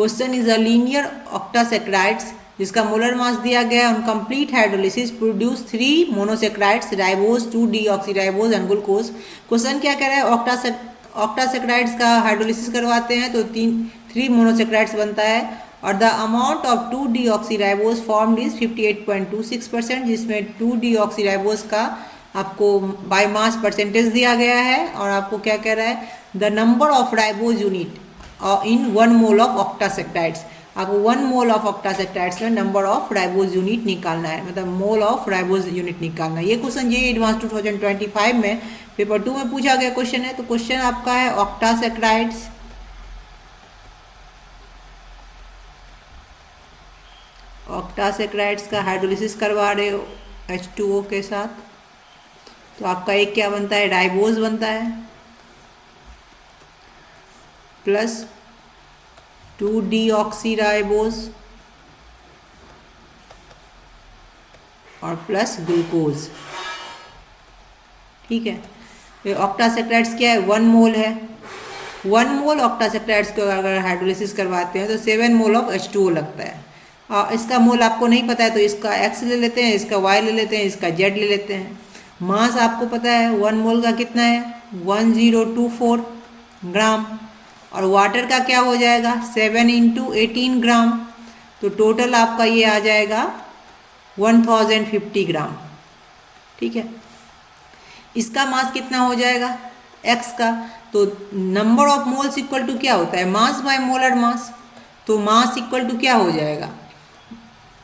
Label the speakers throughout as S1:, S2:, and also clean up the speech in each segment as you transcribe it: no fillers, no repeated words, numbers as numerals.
S1: Question is a linear ऑक्टासेक्राइड्स जिसका molar mass दिया गया है, on complete hydrolysis produce 3 monosaccharides, ribose, 2 deoxyribose and glucose. Question क्या कह रहा है, ऑक्टासेक्राइड्स का हाइड्रोलिसिस करवाते हैं तो 3 मोनोसेक्राइड्स बनता है और the amount of 2 deoxyribose formed is 58.26%, जिसमें 2 डीऑक्सीराइबोज का आपको बाय मास परसेंटेज दिया गया है और आपको क्या कह रहा है, the number of ribose unit in 1 mole of octasaccharides. आपको 1 मोल ऑफ ऑक्टासेक्राइड्स में नंबर ऑफ राइबोज यूनिट निकालना है, मतलब मोल ऑफ राइबोज यूनिट निकालना है। ये क्वेश्चन ये एडवांस 2025 में पेपर 2 में पूछा गया क्वेश्चन है। तो क्वेश्चन आपका है ऑक्टासेक्राइड्स, ऑक्टासेक्राइड्स का हाइड्रोलिसिस करवा रहे हो H2O के साथ, तो आपका एक क्या बनता है, राइबोज बनता है प्लस 2 डीऑक्सीराइबोज और प्लस ग्लूकोज। ठीक है, ये ऑक्टासेक्राइड्स क्या है, 1 मोल है। 1 मोल ऑक्टासेक्राइड्स को अगर हाइड्रोलिसिस करवाते हैं तो 7 मोल ऑफ H2O लगता है। और इसका मोल आपको नहीं पता है तो इसका X ले लेते हैं, इसका Y ले लेते हैं, इसका Z ले लेते हैं। मास आपको पता है 1 मोल का कितना है, 1024 ग्राम, और वाटर का क्या हो जाएगा 7 × 18 ग्राम, तो टोटल आपका ये आ जाएगा 1050 ग्राम। ठीक है, इसका मास कितना हो जाएगा X का, तो number of moles equal to क्या होता है, मास बाय मोलर मास। तो मास इक्वल टू क्या हो जाएगा,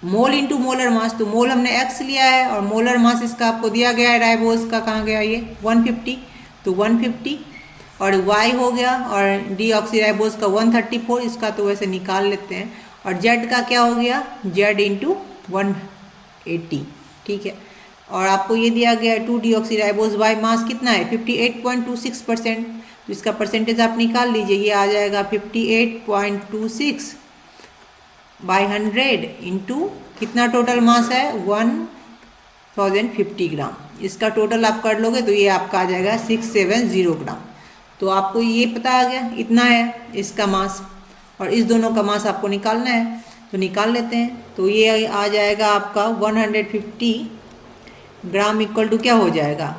S1: मोल इंटू मोलर मास। तो मोल हमने X लिया है और मोलर मास इसका आपको दिया गया है, राइबोज का कहाँ गया ये 150, तो 150 और Y हो गया, और डीऑक्सीराइबोज का 134, इसका तो वैसे निकाल लेते हैं, और Z का क्या हो गया, Z × 180। ठीक है, और आपको ये दिया गया 2 डीऑक्सीराइबोज बाय मास कितना है 58.26%, तो इसका परसेंटेज आप निकाल लीजिए, ये आ जाएगा 58.26 बाय 100 इंटू कितना टोटल मास है 1050 ग्राम। इसका टोटल आप कर लोगे तो ये आपका आ जाएगा 670 ग्राम। तो आपको ये पता आ गया, इतना है इसका मास, और इस दोनों का मास आपको निकालना है, तो निकाल लेते हैं। तो ये आ जाएगा आपका 150 ग्राम इक्वल टू क्या हो जाएगा,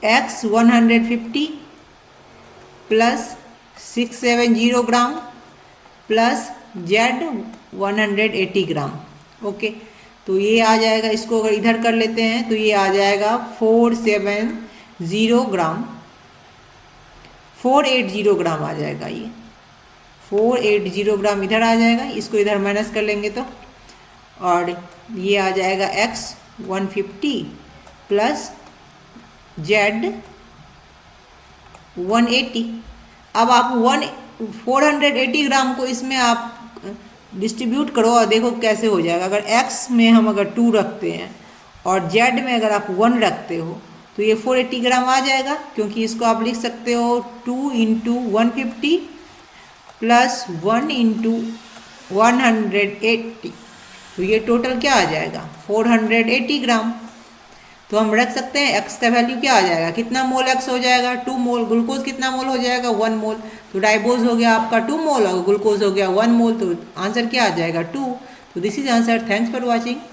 S1: X 150 plus 670 gram plus Z 180 ग्राम। ओके, तो ये आ जाएगा, इसको अगर इधर कर लेते हैं तो ये आ जाएगा 470 ग्राम, 480 ग्राम आ जाएगा, ये 480 ग्राम इधर आ जाएगा, इसको इधर माइनस कर लेंगे तो, और ये आ जाएगा X 150 प्लस Z 180। अब आप 480 ग्राम को इसमें आप डिस्ट्रीब्यूट करो और देखो कैसे हो जाएगा। अगर X में हम अगर 2 रखते हैं और Z में अगर आप 1 रखते हो तो ये 480 ग्राम आ जाएगा, क्योंकि इसको आप लिख सकते हो 2 × 150 प्लस 1 × 180, तो ये टोटल क्या आ जाएगा 480 ग्राम। तो हम रख सकते हैं X का वैल्यू क्या आ जाएगा, कितना मोल X हो जाएगा 2 मोल, ग्लूकोज कितना मोल हो जाएगा 1 मोल, तो राइबोज हो गया आपका 2 मोल और ग्लूकोज हो गया 1 मोल, तो आंसर क्या आ जाएगा 2। तो this is answer. Thanks for watching.